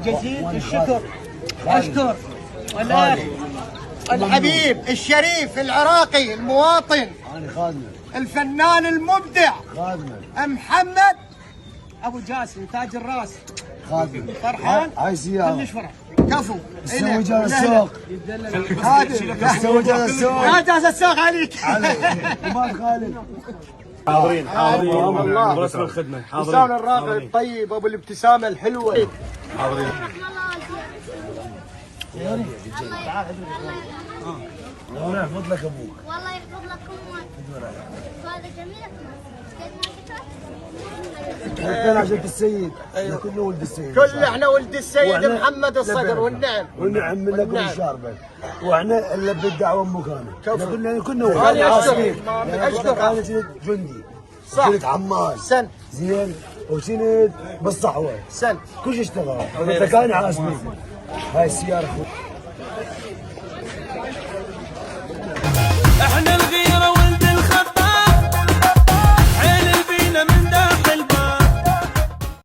جزيل الشكر. أشكر الأخ الحبيب الشريف العراقي المواطن أنا خادمه الفنان المبدع خادمه محمد أبو جاسم تاج الراس. خادمه. فرحان؟ هاي سيارة كلش فرح. كفو. تسوي على السوق. تسوي على السوق. لا جاز السوق عليك. وما خالد. حاضرين الله. برسم الخدمة حاضرين. لسان الراقي الطيب ابو الابتسامه الحلوه. حاضرين. الله يحفظ لك ابوك. والله يحفظ لك امك. هذا جميل. احنا عشان السيد كلنا ولد السيد. كل احنا ولد السيد محمد الصقر والنعم. والنعم من لكم شاربه. واحنا اللي بالدعوه مكانه. كنا انا اشتغل. اشتغل. انا كنت جندي. صح. كنت عمال. سن. زين وكنت بالصحوه. سن. كل شيء اشتغل. كان عاسبين. هاي السياره